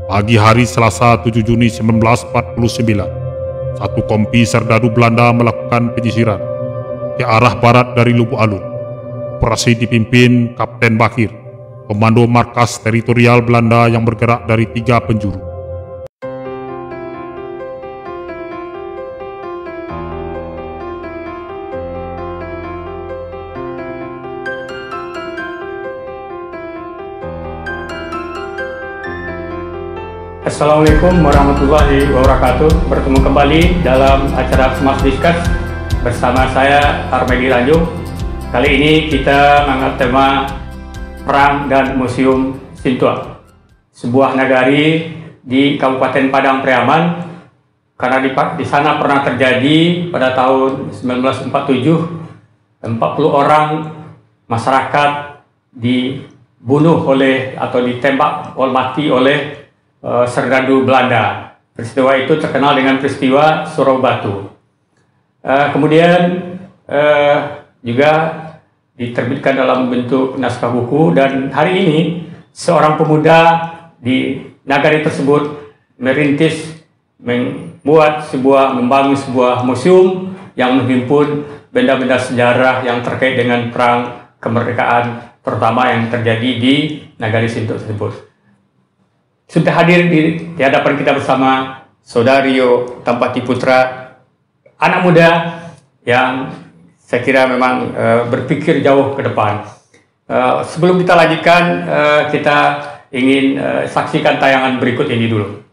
Pagi hari Selasa 7 Juni 1949, satu kompi serdadu Belanda melakukan penyisiran ke arah barat dari Lubuk Alun. Operasi dipimpin Kapten Bakir, Komando Markas Teritorial Belanda yang bergerak dari 3 penjuru. Assalamualaikum warahmatullahi wabarakatuh. Bertemu kembali dalam acara Smart Discuss bersama saya Armedi Lanjung. Kali ini kita mengangkat tema Perang dan Museum Sintua, sebuah nagari di Kabupaten Padang Priaman, karena di sana pernah terjadi pada tahun 1947 40 orang masyarakat dibunuh oleh atau ditembak mati oleh serdadu Belanda. Peristiwa itu terkenal dengan peristiwa Surau Batu. Kemudian juga diterbitkan dalam bentuk naskah buku, dan hari ini seorang pemuda di nagari tersebut membangun sebuah museum yang menghimpun benda-benda sejarah yang terkait dengan perang kemerdekaan terutama yang terjadi di nagari Sintu tersebut. Sudah hadir di hadapan kita bersama Saudario Tampati Putra, anak muda yang saya kira memang berpikir jauh ke depan. Sebelum kita lanjutkan, kita ingin saksikan tayangan berikut ini dulu.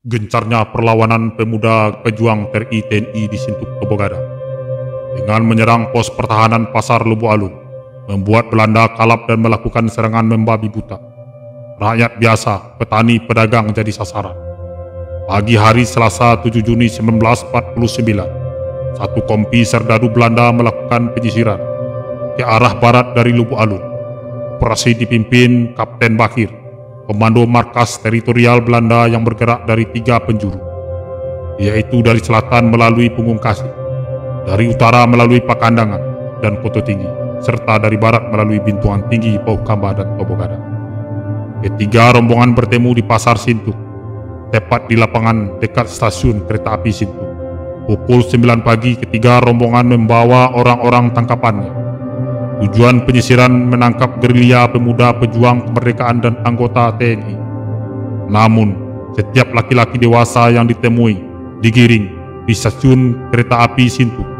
Gencarnya perlawanan pemuda pejuang TRI TNI di Sintuk Tobogadang dengan menyerang pos pertahanan Pasar Lubuk Alun membuat Belanda kalap dan melakukan serangan membabi buta. Rakyat biasa, petani, pedagang jadi sasaran. Pagi hari Selasa 7 Juni 1949, satu kompi serdadu Belanda melakukan penyisiran ke arah barat dari Lubuk Alun. Operasi dipimpin Kapten Bakir, Komando Markas Teritorial Belanda yang bergerak dari 3 penjuru, yaitu dari selatan melalui Punggung Kasih, dari utara melalui Pakandangan dan Koto Tinggi, serta dari barat melalui Bintuan Tinggi, Paukamba, dan Tobogadang. Ketiga rombongan bertemu di Pasar Sintuk, tepat di lapangan dekat stasiun kereta api Sintuk. Pukul 9 pagi, ketiga rombongan membawa orang-orang tangkapannya. Tujuan penyisiran menangkap gerilya pemuda pejuang kemerdekaan dan anggota TNI. Namun, setiap laki-laki dewasa yang ditemui digiring di stasiun kereta api Sintuk.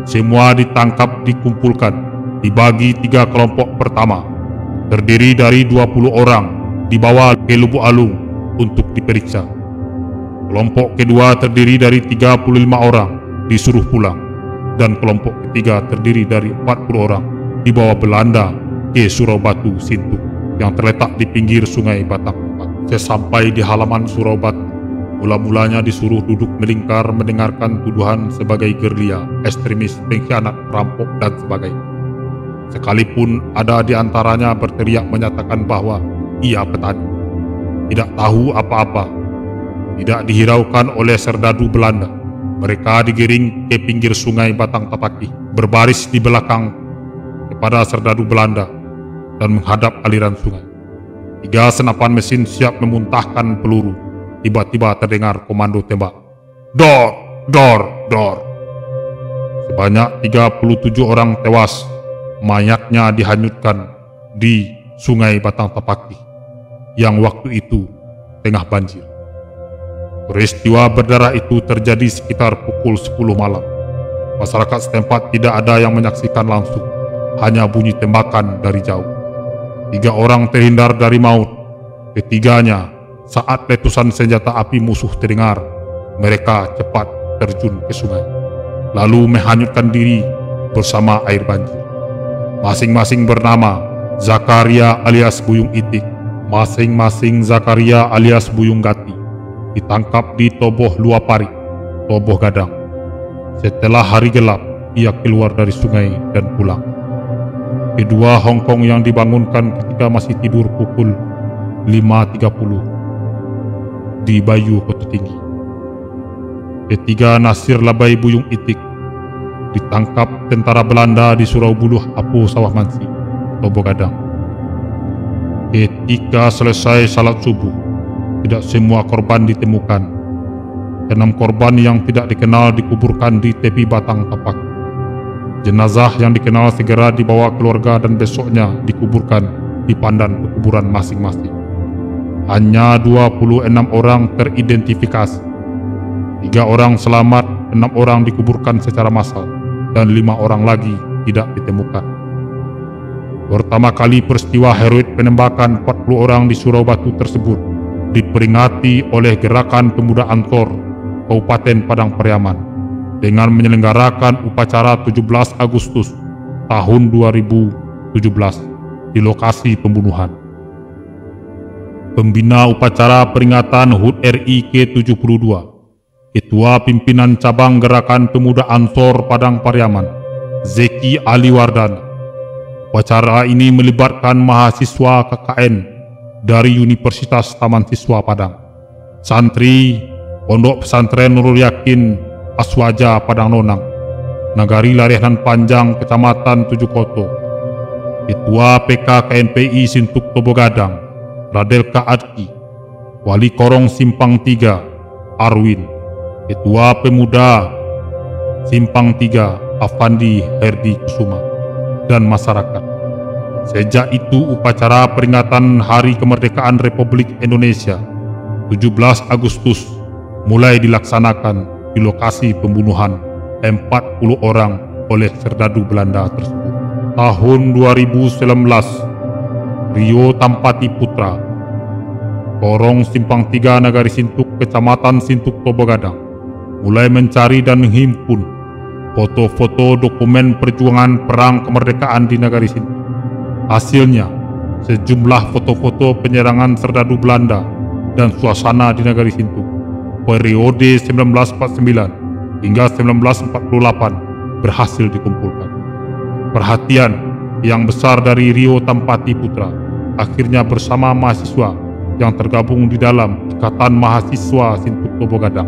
Semua ditangkap, dikumpulkan, dibagi 3 kelompok. Pertama, terdiri dari 20 orang, dibawa ke Lubuk Alun untuk diperiksa. Kelompok kedua terdiri dari 35 orang, disuruh pulang. Dan kelompok ketiga terdiri dari 40 orang, dibawa Belanda ke Surau Batu Sintuk yang terletak di pinggir Sungai Batang. Sesampai di halaman Surau Batu, mula-mulanya disuruh duduk melingkar mendengarkan tuduhan sebagai gerilya, ekstremis, pengkhianat, perampok, dan sebagainya. Sekalipun ada di antaranya berteriak menyatakan bahwa ia petani, tidak tahu apa-apa, tidak dihiraukan oleh serdadu Belanda. Mereka digiring ke pinggir Sungai Batang Tapaki, berbaris di belakang kepada serdadu Belanda dan menghadap aliran sungai. 3 senapan mesin siap memuntahkan peluru. Tiba-tiba terdengar komando tembak. Dor, dor, dor. Sebanyak 37 orang tewas. Mayatnya dihanyutkan di Sungai Batang Tapaki yang waktu itu tengah banjir. Peristiwa berdarah itu terjadi sekitar pukul 10 malam. Masyarakat setempat tidak ada yang menyaksikan langsung, hanya bunyi tembakan dari jauh. 3 orang terhindar dari maut. Ketiganya, saat letusan senjata api musuh terdengar, mereka cepat terjun ke sungai, lalu menghanyutkan diri bersama air banjir. Masing-masing bernama Zakaria alias Buyung Itik, masing-masing Zakaria alias Buyung Gati, ditangkap di Toboh Luapari, Toboh Gadang. Setelah hari gelap, ia keluar dari sungai dan pulang. Kedua Hongkong yang dibangunkan ketika masih tidur pukul 5.30 di Bayu Koto Tinggi. Ketiga Nasir Labai Buyung Itik ditangkap tentara Belanda di Surau Buluh Apu Sawah Mansi Tobo Gadang. Ketika selesai salat subuh, tidak semua korban ditemukan. 6 korban yang tidak dikenal dikuburkan di tepi batang tapak. Jenazah yang dikenal segera dibawa keluarga dan besoknya dikuburkan di pandan pekuburan masing-masing. Hanya 26 orang teridentifikasi. 3 orang selamat, 6 orang dikuburkan secara massal, dan 5 orang lagi tidak ditemukan. Pertama kali peristiwa heroik penembakan 40 orang di Surau Batu tersebut diperingati oleh Gerakan Pemuda Ansor Kabupaten Padang Pariaman dengan menyelenggarakan upacara 17 Agustus tahun 2017 di lokasi pembunuhan. Pembina upacara peringatan HUT RI ke-72, Ketua Pimpinan Cabang Gerakan Pemuda Ansor Padang Pariaman, Zeki Ali Wardana. Upacara ini melibatkan mahasiswa KKN dari Universitas Taman Siswa Padang, santri Pondok Pesantren Nurul Yakin Aswaja Padang Nonang, Nagari Larianan Panjang Kecamatan Tujukoto, Ketua PKKNPI Sintuk Tobo Gadang, Radelka Adki, Wali Korong Simpang 3, Arwin, Ketua Pemuda Simpang 3, Afandi Herdi Kusuma, dan masyarakat. Sejak itu upacara peringatan Hari Kemerdekaan Republik Indonesia 17 Agustus mulai dilaksanakan di lokasi pembunuhan 40 orang oleh serdadu Belanda tersebut. Tahun 2019, Rio Tampati Putra, Korong Simpang 3 Nagari Sintuk Kecamatan Sintuk Tobo Gadang mulai mencari dan menghimpun foto-foto dokumen perjuangan perang kemerdekaan di Nagari Sintuk. Hasilnya, sejumlah foto-foto penyerangan serdadu Belanda dan suasana di Nagari Sintuk periode 1949 hingga 1948 berhasil dikumpulkan. Perhatian yang besar dari Rio Tampati Putra akhirnya bersama mahasiswa yang tergabung di dalam Ikatan Mahasiswa Sintuk Tobo Gadang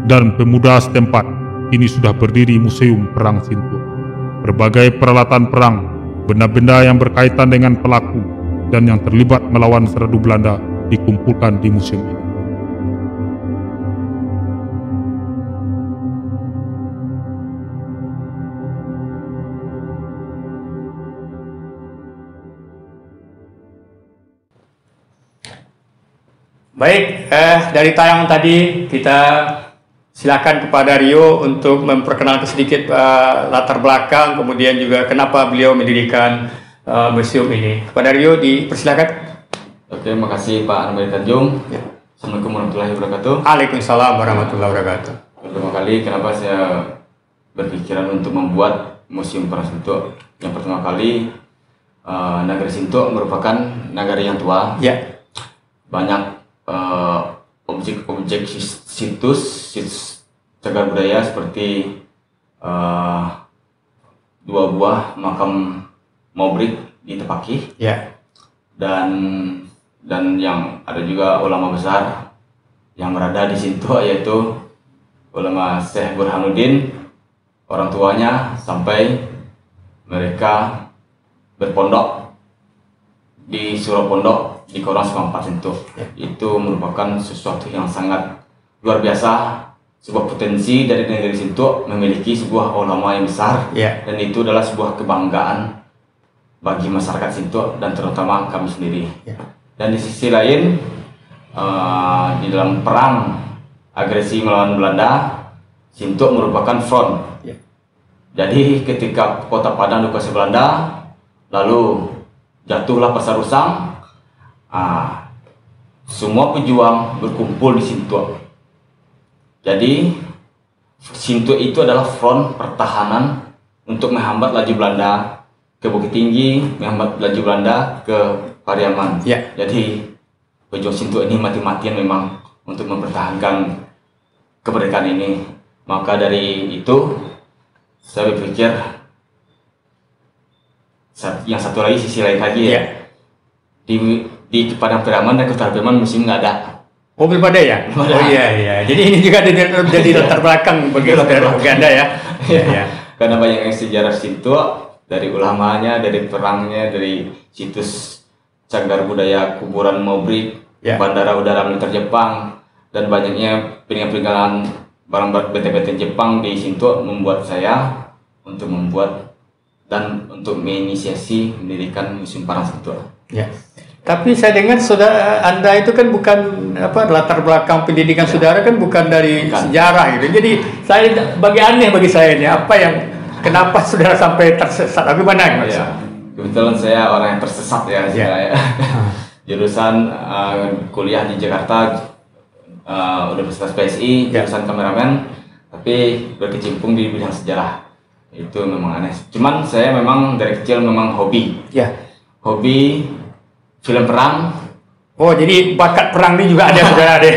dan pemuda setempat, kini sudah berdiri Museum Perang Sintuk. Berbagai peralatan perang, benda-benda yang berkaitan dengan pelaku dan yang terlibat melawan serdadu Belanda dikumpulkan di museum ini. Baik, dari tayangan tadi kita silakan kepada Rio untuk memperkenalkan sedikit latar belakang, kemudian juga kenapa beliau mendirikan museum ini. Kepada Rio dipersilakan. Oke, makasih Pak Anwar Tanjung. Ya. Assalamualaikum warahmatullahi wabarakatuh. Waalaikumsalam warahmatullahi wabarakatuh. Pertama kali kenapa saya berpikiran untuk membuat Museum Perang Sintuk. Yang pertama kali, Nagari Sintuk merupakan nagari yang tua. Ya. Banyak objek-objek situs cagar budaya seperti 2 buah makam Maubrik di Tepaki. Ya. Dan yang ada juga ulama besar yang berada di situ, yaitu ulama Syekh Burhanuddin, orang tuanya sampai mereka berpondok di Surau Pondok di Korong Simpang 4 Sintuk. Itu merupakan sesuatu yang sangat luar biasa, sebuah potensi dari negeri Sintuk memiliki sebuah ulama yang besar, dan itu adalah sebuah kebanggaan bagi masyarakat Sintuk dan terutama kami sendiri. Dan di sisi lain, di dalam perang agresi melawan Belanda, Sintuk merupakan front. Jadi ketika kota Padang dikuasai Belanda, lalu jatuhlah Pasar Usang, semua pejuang berkumpul di Sintuk. Jadi Sintuk itu adalah front pertahanan untuk menghambat laju Belanda ke Bukit Tinggi, menghambat laju Belanda ke Pariaman. Jadi pejuang Sintuk ini mati-matian memang untuk mempertahankan kemerdekaan ini. Maka dari itu saya berpikir yang satu lagi, sisi lain lagi di Padang Pariaman dan Kota Pariaman musim nggak ada. Oh, belum ada ya? Oh iya. Jadi ini juga jadi latar belakang bagi Uganda ya. Karena banyak yang sejarah Sintuk dari ulamanya, dari perangnya, dari situs cagar budaya kuburan Mobrik, Bandara Udara Militer Jepang, dan banyaknya peninggalan barang benteng-benteng Jepang di Shinto membuat saya untuk membuat dan untuk menginisiasi mendirikan Museum Parang Shinto. Ya. Tapi saya dengar saudara Anda itu kan bukan latar belakang pendidikan saudara kan bukan dari sejarah gitu. Jadi saya aneh bagi saya ini kenapa saudara sampai tersesat? Bagaimana? Ya, kebetulan saya orang yang tersesat ya. Jurusan kuliah di Jakarta, Universitas PSI, jurusan kameramen, tapi berkecimpung di bidang sejarah. Itu memang aneh. Cuman saya memang dari kecil memang hobi. Hobi film perang. Oh, jadi bakat perang ini juga ada saudara ada.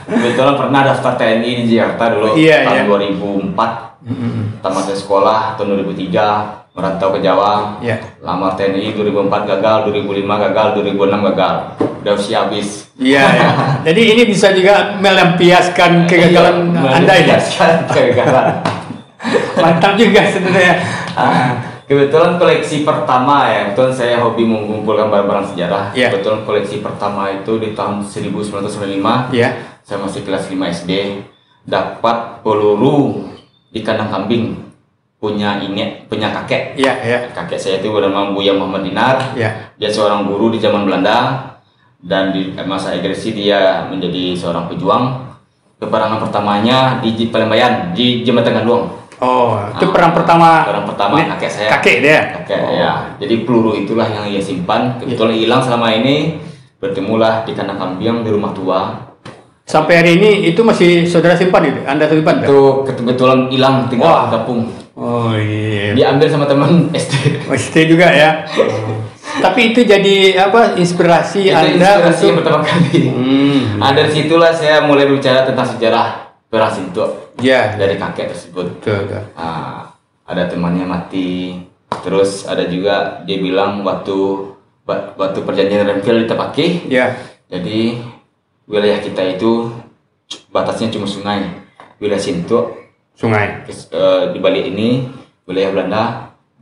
Kebetulan pernah daftar TNI di Jakarta dulu tahun 2004. Tamat sekolah tahun 2003, merantau ke Jawa. Lamar TNI 2004 gagal, 2005 gagal, 2006 gagal. Udah usia habis. Jadi ini bisa juga melampiaskan kegagalan Anda ya. Kegagalan. Mantap juga sebenarnya. Kebetulan koleksi pertama kebetulan saya hobi mengumpulkan barang-barang sejarah. Kebetulan koleksi pertama itu di tahun 1995. Saya masih kelas 5 SD. Dapat peluru di kandang kambing punya kakek. Kakek saya itu bernama Buya Muhammad Dinar. Dia seorang guru di zaman Belanda dan di masa agresi dia menjadi seorang pejuang. Peperangan pertamanya di Palembayan di Jembatan Ganduang. Oh, itu perang pertama. Perang pertama kakek saya. Kakek dia. Jadi peluru itulah yang ia simpan. Kebetulan hilang selama ini. Bertemulah di kandang kambing di rumah tua. Sampai hari ini itu masih saudara simpan itu? Anda simpan? Itu kebetulan hilang tinggal di kampung. Oh iya. Diambil sama teman SD. SD juga ya. Tapi itu jadi inspirasi itu Anda inspirasi yang pertama kali. Dari situlah saya mulai bicara tentang sejarah Parang Shinto. Dari kakek tersebut. Ada temannya mati. Terus ada juga dia bilang waktu perjanjian Renville ditepaki. Jadi wilayah kita itu batasnya cuma sungai. Wilayah Shinto sungai. Di balik ini wilayah Belanda,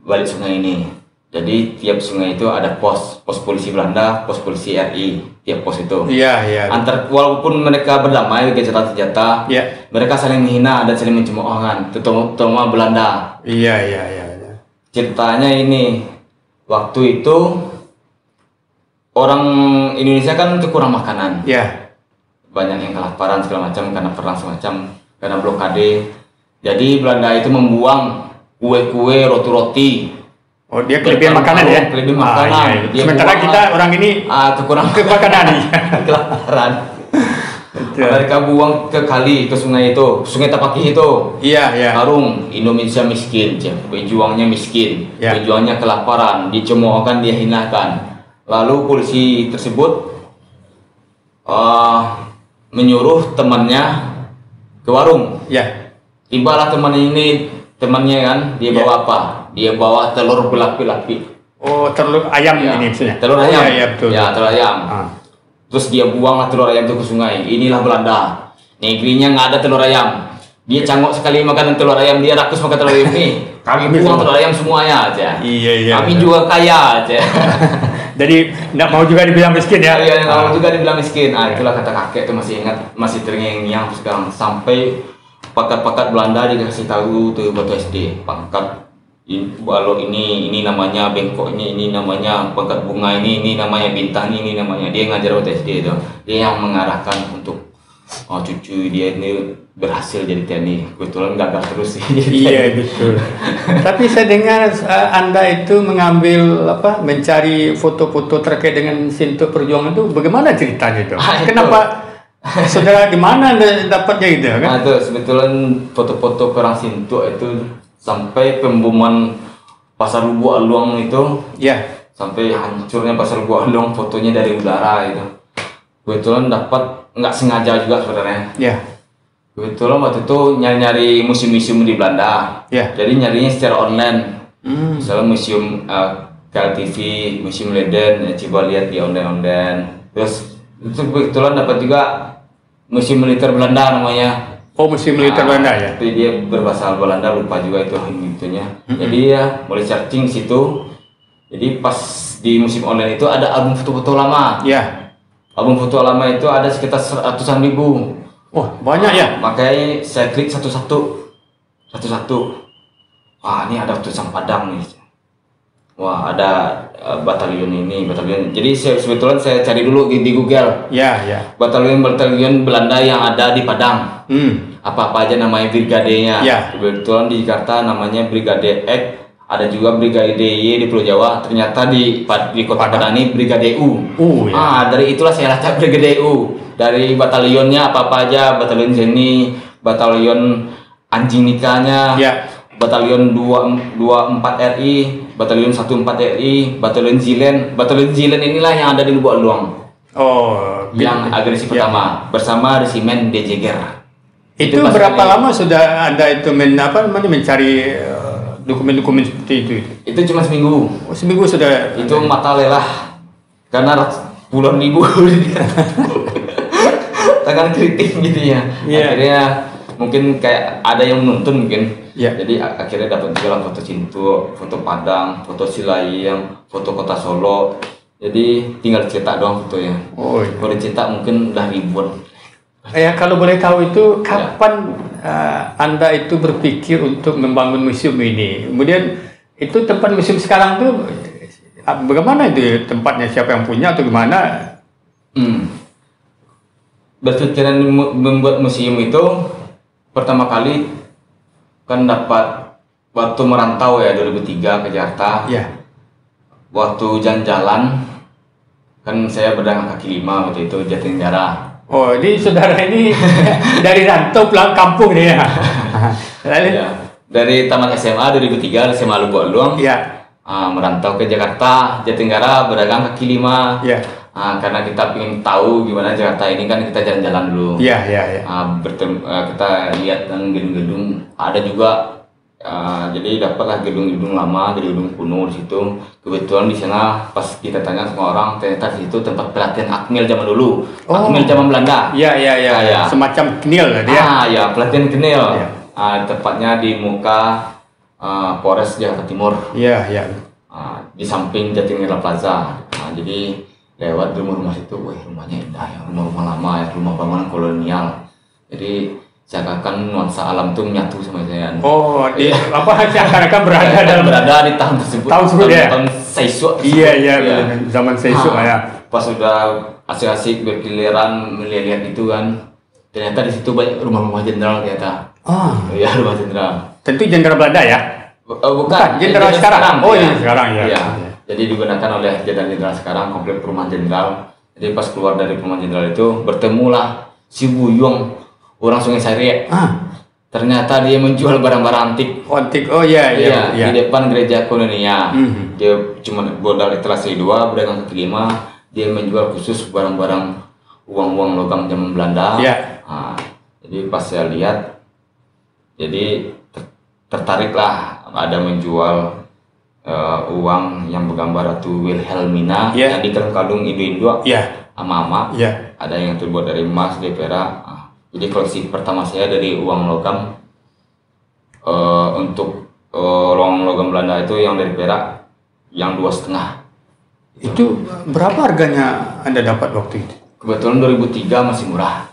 balik sungai ini. Jadi tiap sungai itu ada pos polisi Belanda, pos polisi RI, tiap pos itu. Walaupun mereka berdamai gencatan senjata, mereka saling menghina dan saling mencemoohkan, terutama Belanda. Ceritanya ini, waktu itu orang Indonesia kan kurang makanan. Banyak yang kelaparan segala macam karena perang semacam, karena blokade. Jadi Belanda itu membuang kue-kue, roti-roti. Oh, dia kelebihan makanan ya? Kelebihan makanan. Sementara kita orang ini kekurangan makanan. Kelaparan. Mereka buang ke kali, ke sungai itu, sungai Tapaki itu. Karung, Indonesia miskin, pejuangnya miskin, pejuangnya kelaparan, dicemoohkan, dia hinakan. Lalu polisi tersebut menyuruh temannya ke warung. Tibalah temannya kan, dia bawa apa? Dia bawa telur berlapis-lapis. Oh, telur ayam ini maksudnya? Telur ayam. Betul. Telur ayam. Terus dia buanglah telur ayam itu ke sungai. Inilah Belanda. Negerinya nggak ada telur ayam. Dia cangok sekali makan telur ayam, dia rakus makan telur ayam ini. Kami buang telur ayam semuanya aja. Kami juga kaya aja. Jadi nggak mau juga dibilang miskin ya? Nggak mau juga dibilang miskin. Itulah kata kakek itu masih ingat, masih terngiang-ngiang sekarang. Sampai pakat-pakat Belanda dikasih tahu tuh waktu SD, pangkat kalau ini namanya bengkok, ini namanya pangkat bunga, ini namanya bintang, ini namanya. Dia ngajar waktu SD itu. Dia yang mengarahkan untuk cucu dia ini berhasil jadi TNI. Kebetulan gagal terus sih. Iya betul. Tapi saya dengar Anda itu mengambil mencari foto-foto terkait dengan Shinto perjuangan itu. Bagaimana ceritanya itu? Kenapa? Saudara di mana dapatnya itu kan? Itu sebetulnya foto-foto perang Shinto itu sampai pemboman Pasar Lubu Aluang itu. Sampai hancurnya Pasar Lubu Aluang, fotonya dari udara itu. Kebetulan dapat nggak sengaja juga sebenarnya. Kebetulan waktu itu nyari museum-museum di Belanda. Jadi nyarinya secara online. Misalnya museum KLTV, museum Leiden, coba lihat di online. Terus itu kebetulan dapat juga museum militer Belanda namanya. Oh, museum militer Belanda ya. Tapi dia berbahasa Belanda, lupa juga itu itunya. Jadi ya mulai searching situ. Jadi pas di museum online itu ada album foto-foto lama. Ya. Album foto lama itu ada sekitar ratusan ribu. Wah, banyak ya. Makanya saya klik satu-satu. Wah, ini ada tulisan Padang nih. Wah, ada batalion ini, batalion. Jadi sebetulnya saya cari dulu di Google. Ya, ya. Batalion Belanda yang ada di Padang. Apa-apa aja namanya brigadenya. Ya. Kebetulan di Jakarta namanya Brigade X, ada juga Brigade Y di Pulau Jawa. Ternyata di Kota Padang ini Brigade U. Ya. Dari itulah saya lacak Brigade U. Dari batalionnya apa-apa aja, batalion Zeni, batalion Anjing Nikahnya, Ya. batalion 24 RI, batalion 14 RI, batalion Zilen. Batalion Zilen inilah yang ada di Lubuk Luang. Oh, Yang agresi pertama bersama resimen De Jager. Itu berapa lama sudah Anda itu mencari dokumen-dokumen seperti itu? Itu cuma seminggu. Oh, seminggu sudah. Itu mata lelah karena puluhan ribu tangan keriting gitu ya. Akhirnya mungkin kayak ada yang menuntun mungkin. Jadi akhirnya dapat juga foto Cintu, foto Padang, foto Silayang, foto Kota Solo. Jadi tinggal cetak doang fotonya. Kalau dicetak mungkin udah ribuan. Ya, kalau boleh tahu itu kapan Anda itu berpikir untuk membangun museum ini? Kemudian itu tempat museum sekarang tuh bagaimana itu tempatnya, siapa yang punya atau gimana? Berpikiran membuat museum itu pertama kali kan dapat waktu merantau ya 2003 ke Jakarta. Waktu jalan-jalan kan saya berdagang kaki lima waktu itu Jatinegara. Oh, ini saudara ini dari rantau pulang kampung nih ya. Dari tamat SMA 2003 SMA Lubuk Luang. Merantau ke Jakarta, Jatinegara, berdagang kaki lima. Karena kita ingin tahu gimana Jakarta ini kan kita jalan-jalan dulu. Kita lihat gedung-gedung, ada juga. Jadi dapatlah gedung-gedung lama, gedung kuno di situ. Kebetulan di sana pas kita tanya sama orang, ternyata di situ tempat pelatihan Akmil zaman dulu. Akmil zaman Belanda. Semacam Knil dia. Pelatihan Knil. Tepatnya di muka Polres Jakarta Timur. Di samping Jatinegara Plaza. Jadi lewat rumah-rumah situ, rumahnya indah ya, rumah-rumah lama ya, rumah bangunan kolonial. Jadi seakan-akan nuansa alam itu menyatu sama saya. Seakan-akan berada di tahun tersebut. Tahun Seisuk. Zaman Seisuk ya. Pas sudah asik-asik berkeliaran melihat itu kan, ternyata di situ banyak rumah-rumah jenderal ternyata. Rumah jenderal. Tentu jenderal Belanda ya? Bukan, jenderal sekarang. Sekarang ya. Jadi digunakan oleh jenderal sekarang, komplek perumahan jenderal. Jadi pas keluar dari perumahan jenderal itu bertemulah si Buyung, orang Sungai Sari. Ternyata dia menjual barang-barang antik. Di depan gereja Kolonia. Dia cuma modal etalase 2, berdagang kaki 5. Dia menjual khusus barang-barang uang-uang logam zaman Belanda. Jadi pas saya lihat, jadi tertariklah ada menjual uang yang bergambar Ratu Wilhelmina yang di kalung Indo-Indo ama-ama. Ada yang terbuat dari emas, dari perak. Jadi koleksi pertama saya dari uang logam, untuk uang logam Belanda itu yang dari perak yang 2,5. Itu berapa harganya Anda dapat waktu itu? Kebetulan 2003 masih murah.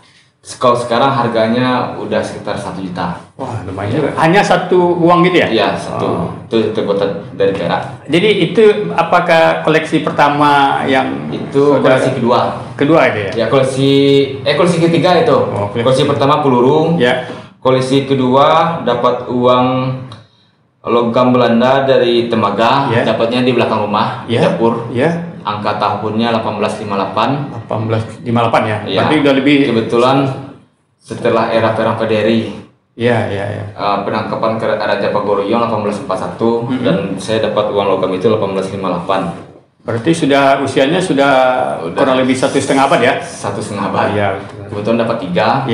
Kalau sekarang harganya udah sekitar 1 juta. Wah, lumayan juga. Hanya satu uang gitu ya? Iya, satu. Itu terbuat dari perak. Jadi itu apakah koleksi pertama yang itu koleksi kedua? Kedua itu ya? Ya, koleksi ketiga itu. Koleksi pertama peluru. Koleksi kedua dapat uang logam Belanda dari Tembaga, dapatnya di belakang rumah, di dapur. Angka tahunnya 1858. 1858 ya? Berarti udah lebih. Kebetulan setelah era Perang Pederi. Penangkapan Raja Pagoroyong 1841 dan saya dapat uang logam itu 1858. Berarti usianya sudah kurang lebih 1,5 abad ya? 1,5 abad. Kebetulan dapat 3.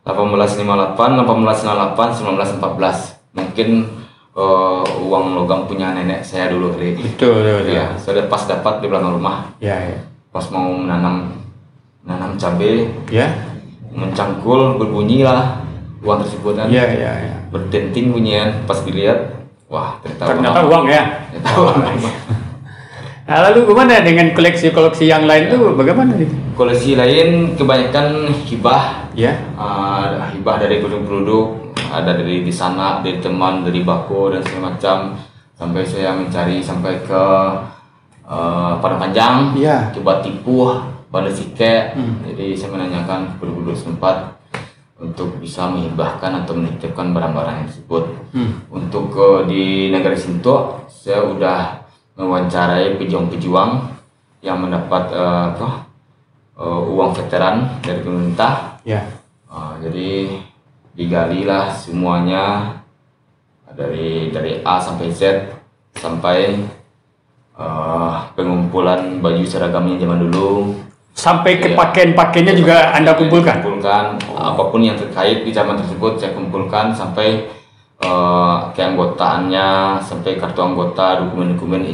1858, 1898, 1914. Mungkin uang logam punya nenek saya dulu kali. Betul. Saya pas dapat di belakang rumah. Pas mau menanam cabai. Mencangkul, berbunyi lah. uang tersebut kan. Iya, iya, iya. Berdenting bunyian, pas dilihat, wah Ternyata uang ya. Ternyata uang. Nah, lalu gimana dengan koleksi-koleksi yang lain tuh bagaimana itu? Koleksi lain kebanyakan hibah, Ya. hibah dari penduduk, ada dari di sana, dari teman, dari bako dan segala macam. Sampai saya mencari sampai ke Padang Panjang, Iya. coba tipu pada Sike. Jadi saya menanyakan ke penduduk setempat untuk bisa menghibahkan atau menitipkan barang-barang tersebut. Untuk di negara Sinto, saya udah mewawancarai pejuang-pejuang yang mendapat uang veteran dari pemerintah. Ya. Jadi digalilah semuanya dari A sampai Z, sampai pengumpulan baju seragamnya zaman dulu. Sampai ke Iya. pakaian-pakaiannya juga Anda kumpulkan? Kumpulkan apapun yang terkait di zaman tersebut saya kumpulkan sampai keanggotaannya, sampai kartu anggota, dokumen-dokumen